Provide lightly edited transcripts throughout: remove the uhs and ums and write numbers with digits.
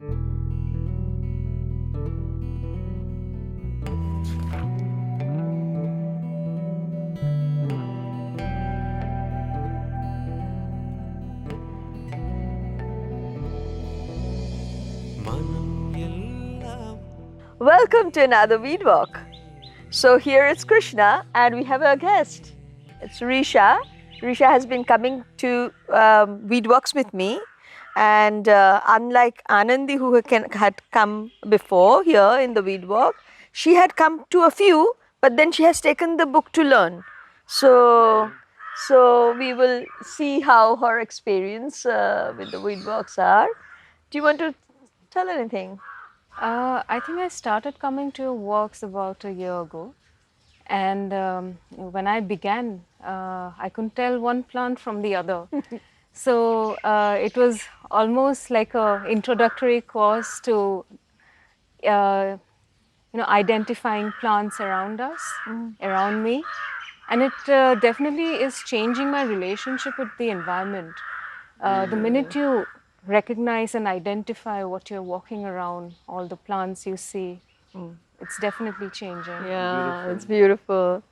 Welcome to another weed walk. So here it's Krishna and we have a guest. It's Risha. Risha has been coming to weed walks with me, and unlike Anandi who had come before here in the weed walk, she had come to a few, but then she has taken the book to learn. So we will see how her experience with the weed walks are. Do you want to tell anything? I think I started coming to walks about a year ago. And when I began, I couldn't tell one plant from the other. So it was almost like an introductory course to identifying plants around us, around me. And it definitely is changing my relationship with the environment. The minute you recognize and identify what you're walking around, all the plants you see, it's definitely changing. Yeah, it's beautiful.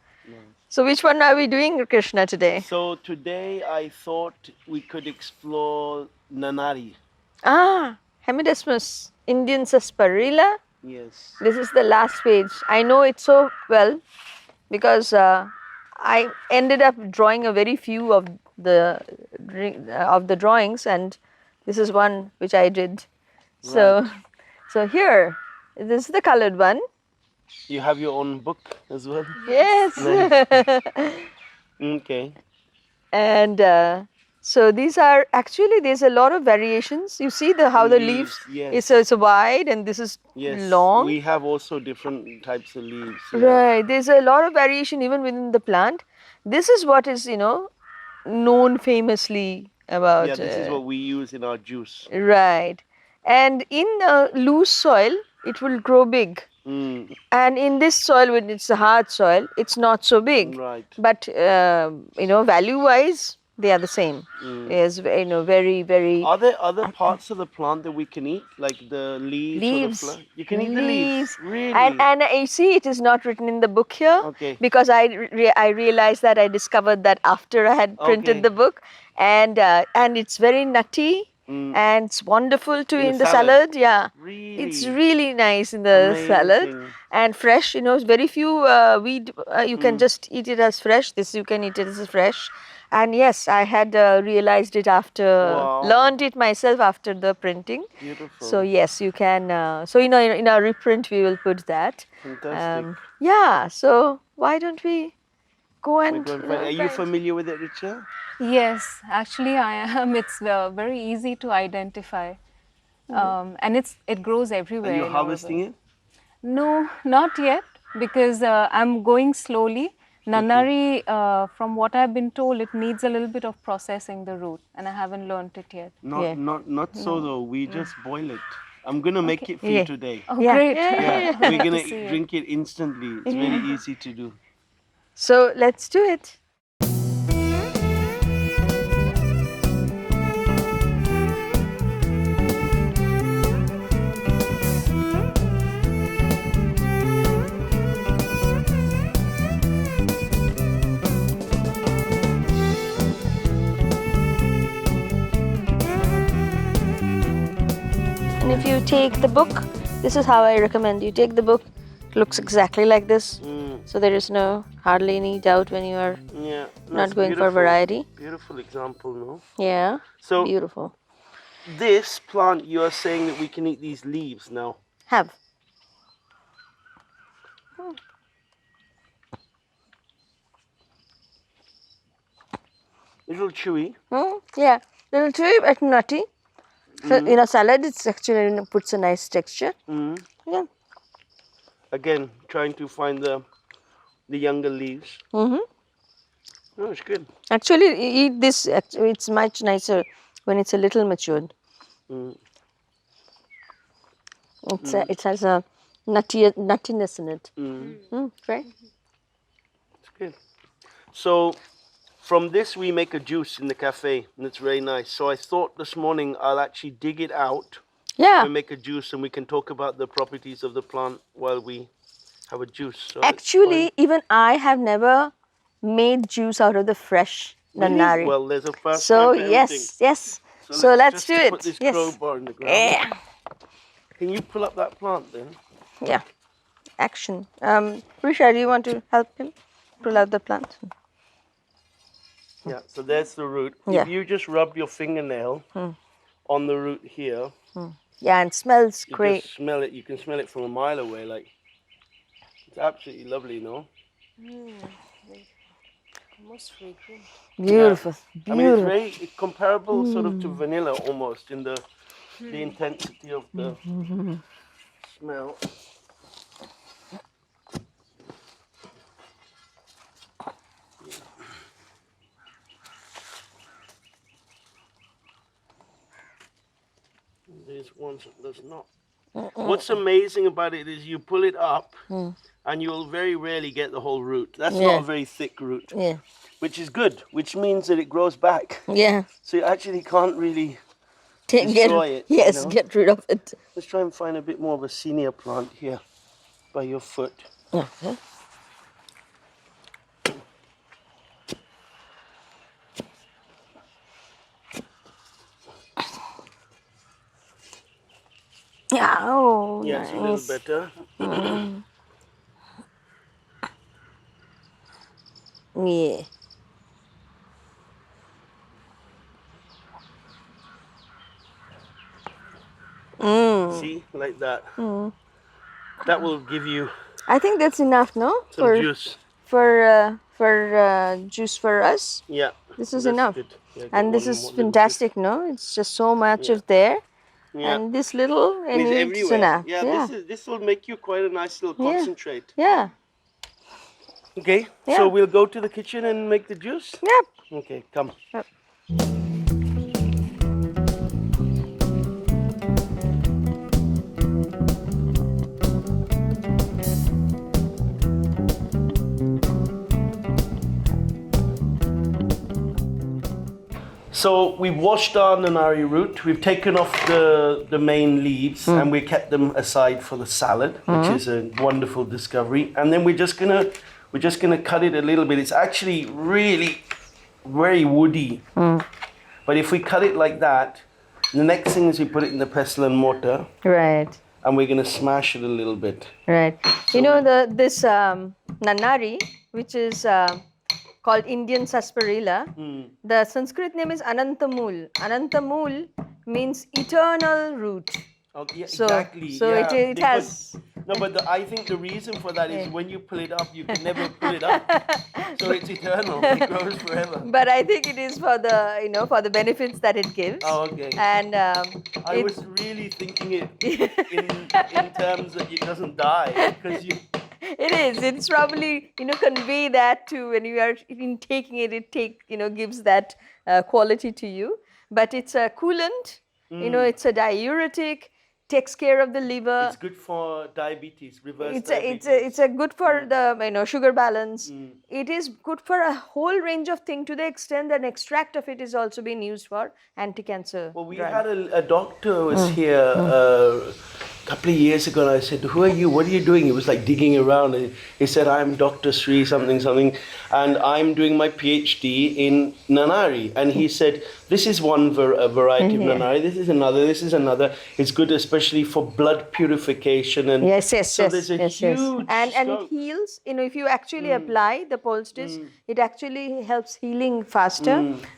So which one are we doing, Krishna, today? So today I thought we could explore Nanari. Hemidesmus, Indian Sarsaparilla. Yes. This is the last page. I know it so well because I ended up drawing a very few of the drawings, and this is one which I did. So, so here, this is the colored one. You have your own book as well? Yes. Okay. And so these are actually, there's a lot of variations. You see how the leaves yes. it's wide and this is long. We have also different types of leaves. Yeah. Right. There's a lot of variation even within the plant. This is what is, known famously about. Yeah, this is what we use in our juice. Right. And in loose soil, it will grow big. And in this soil, when it's a hard soil, it's not so big. Right. But, value-wise, they are the same. Yes, very, very... Are there other parts of the plant that we can eat, like the leaves? Or the you can eat the leaves? Really? And you see, it is not written in the book here. Okay. Because I realized that I discovered that after I had printed the book. And it's very nutty. And it's wonderful too in the salad. Yeah, really? It's really nice in the salad and fresh. Very few weed. You can just eat it as fresh. This you can eat it as fresh. And yes, I had realized it after learned it myself after the printing. Beautiful. So yes, you can. So in our reprint we will put that. Fantastic. Yeah. So why don't we go and? Are you familiar with it, Richa? Yes, actually I am. It's very easy to identify, and it grows everywhere. Are you harvesting it? No, not yet, because I'm going slowly. Nanari, from what I've been told, it needs a little bit of processing the root, and I haven't learnt it yet. Not so though. We just boil it. I'm gonna make it for you today. Oh, great! Yeah. We're gonna drink it instantly. It's very easy to do. So let's do it. And if you take the book, this is how I recommend you take the book. It looks exactly like this. So there is hardly any doubt when you are not going for variety. Beautiful example, no? Yeah. So beautiful. This plant, you are saying that we can eat these leaves now? Have. Little chewy. Yeah, little chewy but nutty. So in a salad, it's actually puts a nice texture. Yeah. Again, trying to find the younger leaves. Oh, it's good. Actually, eat this. It's much nicer when it's a little matured. It has a nuttiness in it. Right. It's good. So from this we make a juice in the cafe, and it's very nice. So I thought this morning I'll actually dig it out Yeah. we make a juice and we can talk about the properties of the plant while we have a juice. So it's Actually, fine. even I have never made juice out of the fresh Really? nanari. Well, there's a first So time for everything. yes. So So let's just do put it. this Yes. crowbar in the ground. Yeah. Can you pull up that plant then? Yeah. Action. Risha, do you want to help him pull out the plant? Yeah, so there's the root. Yeah. If you just rub your fingernail on the root here, Yeah, and smells you great. just smell it. You can smell it from a mile away. Like, it's absolutely lovely, no? Almost fragrant. Beautiful. I mean, it's Beautiful. very comparable sort of to vanilla almost in the intensity of the smell. There's ones that does not. What's amazing about it is you pull it up and you'll very rarely get the whole root. That's Yeah. not a very thick root, Yeah. which is good, which means that it grows back. Yeah. So you actually can't really Get, destroy it. yes, you know? get rid of it. Let's try and find a bit more of a senior plant here by your foot. Okay. Yeah, oh, Yeah, nice. it's a little better. Yeah. See, like that. That will give you I think that's enough, no? some juice. For juice for us. Yeah. This is that's enough. good. Yeah, get And this one is more little fantastic, no? It's just so much of there. bit. Yeah. And this little, And it's anyway, it's everywhere. enough. Yeah, Yeah. this will make you quite a nice little Yeah. concentrate. Yeah. Okay, Yeah. so we'll go to the kitchen and make the juice? Yep. Okay, come. Yep. So we've washed our nanari root, we've taken off the main leaves and we kept them aside for the salad, which is a wonderful discovery. And then we're just gonna cut it a little bit. It's actually really very woody. But if we cut it like that, the next thing is we put it in the pestle and mortar Right. and we're gonna smash it a little bit. Right. You know, this nanari, which is called Indian Sarsaparilla, the Sanskrit name is Anantamul. Anantamul means eternal root. Oh, yeah, So, exactly. so yeah. it has. No, but I think the reason for that is when you pull it up, you can never pull it up. So it's eternal. It grows forever. But I think it is for the for the benefits that it gives. Oh, okay. And I was really thinking it in terms that it doesn't die because you. it is. It's probably convey that to when you are taking it. It gives that quality to you. But it's a coolant. It's a diuretic. Takes care of the liver. It's good for diabetes, reverse It's diabetes. a good for the sugar balance. It is good for a whole range of things to the extent that an extract of it is also being used for anti-cancer. Well, we drug. had a doctor who was here a couple of years ago, and I said, "Who are you? What are you doing?" He was like digging around, and he said, "I'm Dr. Sri something, and I'm doing my PhD in Nanari." And he said, "This is one variety of Nanari. This is another. This is another. It's good, especially for blood purification." And Yes. so there's a huge And it scope. heals. If you actually apply the poultice, it actually helps healing faster.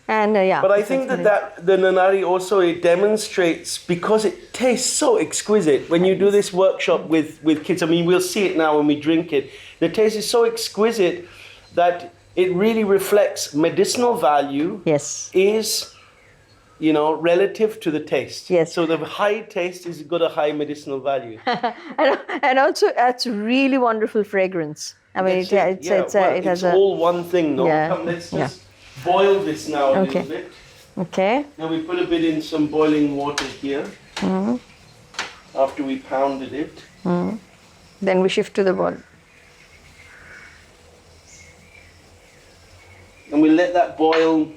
And yeah. But I think that the Nanari also, it demonstrates, because it tastes so exquisite. When you do this workshop with kids, I mean, we'll see it now when we drink it. The taste is so exquisite that it really reflects medicinal value. Yes. Is, relative to the taste. Yes. So the high taste is got a high medicinal value. and also it's really wonderful fragrance. I mean, it has a. all one thing, no? Yeah, Come, let's yeah. just boil this now a Okay. little bit. Okay. Now we put a bit in some boiling water here. After we pounded it. Then we shift to the bowl. And we let that boil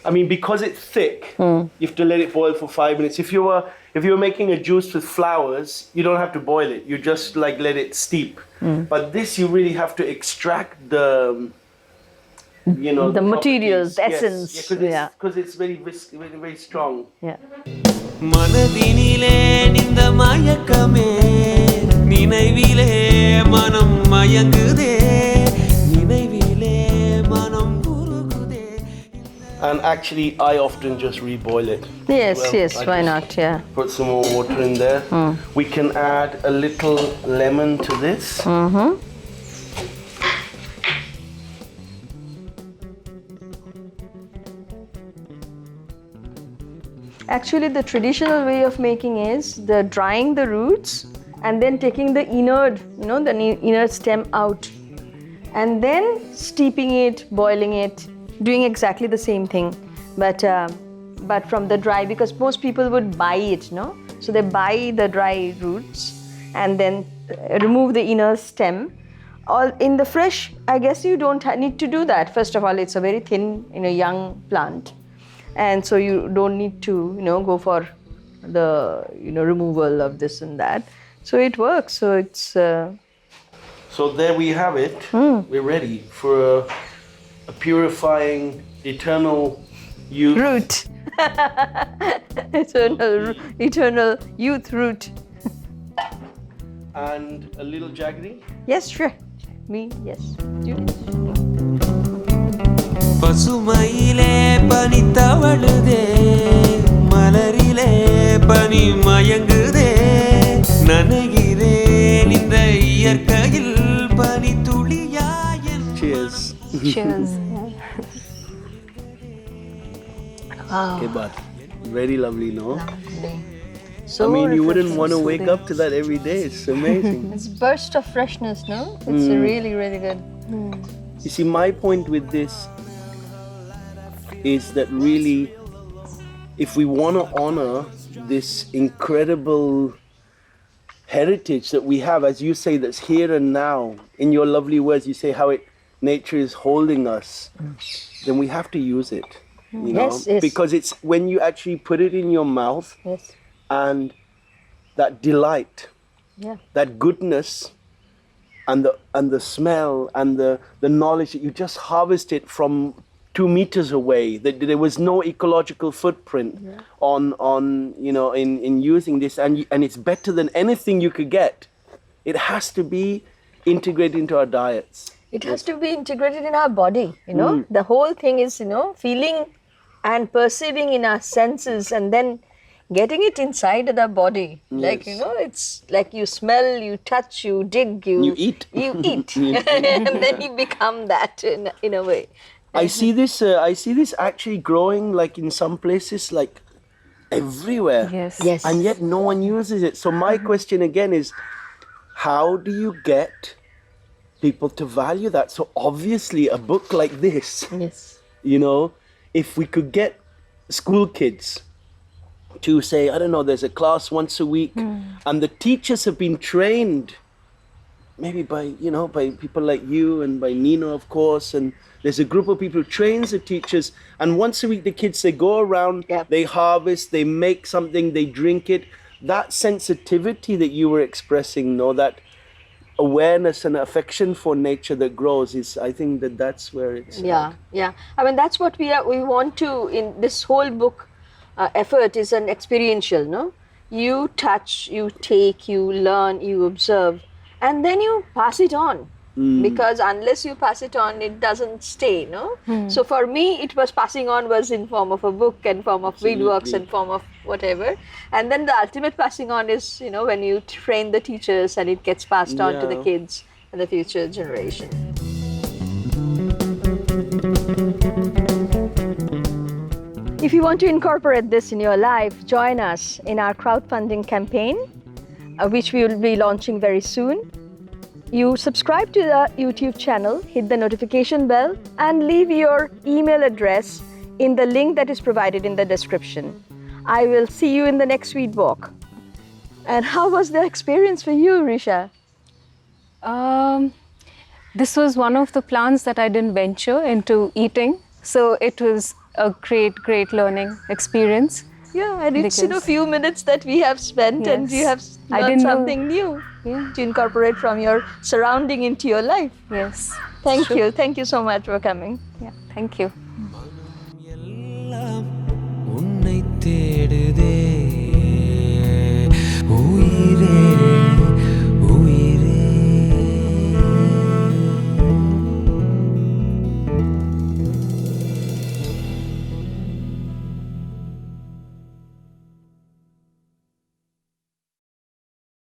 I mean, because it's thick, you have to let it boil for 5 minutes. If you were making a juice with flowers, you don't have to boil it. You just like let it steep. But this, you really have to extract the, The materials, the essence. Because it's very, very, very strong. Yeah. மனதினிலே நின்ற மயக்கமே நினைவிலே மனம் மயங்குதே நினைவிலே மனம் உருகுதே. And actually, I often just reboil it. Yes, yes, I why just not? Yeah. Put some more water in there. We can add a little lemon to this. Actually, the traditional way of making is the drying the roots and then taking the inner, the inner stem out, and then steeping it, boiling it, doing exactly the same thing, but from the dry, because most people would buy it, no? So they buy the dry roots and then remove the inner stem. All in the fresh, I guess you don't need to do that. First of all, it's a very thin, young plant. And so you don't need to, go for the, removal of this and that. So it works. So it's. So there we have it. We're ready for a purifying, eternal youth. Root. eternal youth root. And a little jaggery. Yes, sure. Me, yes. You. பசுமையிலே பனி தவழுதே மலரிலே பனி மயங்குதே நனைகிறேன் இந்த இயற்கையில் பனி துளியாயன். Cheers. Cheers. Okay, but very lovely, no? So I mean, you wouldn't refreshing, want to wake soothing. up to that every day. It's amazing. It's burst of freshness, no? It's really, really good. You see, my point with this is that really, if we want to honor this incredible heritage that we have, as you say, that's here and now, in your lovely words, you say how nature is holding us, then we have to use it. You know? Yes, yes. Because it's when you actually put it in your mouth Yes. and that delight, Yeah. that goodness, and the smell and the knowledge that you just harvested from 2 meters away, that there was no ecological footprint on in using this, and it's better than anything you could get. It has to be integrated into our diets. It has to be integrated in our body, The whole thing is, feeling and perceiving in our senses and then getting it inside of the body. Like, it's like you smell, you touch, you dig, You eat. You eat. And then you become that in a way. I see this actually growing like in some places, like everywhere. Yes. Yes. And yet no one uses it. So my question again is, how do you get people to value that? So obviously a book like this, Yes. if we could get school kids to say, I don't know, there's a class once a week, and the teachers have been trained maybe by people like you and by Nina, of course, and there's a group of people who trains the teachers, and once a week the kids, they go around, they harvest, they make something, they drink it. That sensitivity that you were expressing, that awareness and affection for nature that grows is, I think that's where it's Yeah. I mean, that's what we want to, in this whole book effort is an experiential, no? You touch, you take, you learn, you observe, and then you pass it on. Because unless you pass it on, it doesn't stay, no? So for me, it was passing on was in form of a book and form of weedworks and form of whatever. And then the ultimate passing on is, when you train the teachers and it gets passed on to the kids and the future generation. If you want to incorporate this in your life, join us in our crowdfunding campaign, which we will be launching very soon. You subscribe to the YouTube channel, hit the notification bell, and leave your email address in the link that is provided in the description. I will see you in the next weed walk. And how was the experience for you, Risha? This was one of the plants that I didn't venture into eating. So it was a great learning experience. Yeah, and it's Because- few minutes that we have spent, and you have Yes. I learned didn't know- something new Yeah. to incorporate from your surrounding into your life. Yes. Thank you so much for coming. Yeah. Thank you. எல்லாம் உன்னை தேடுதே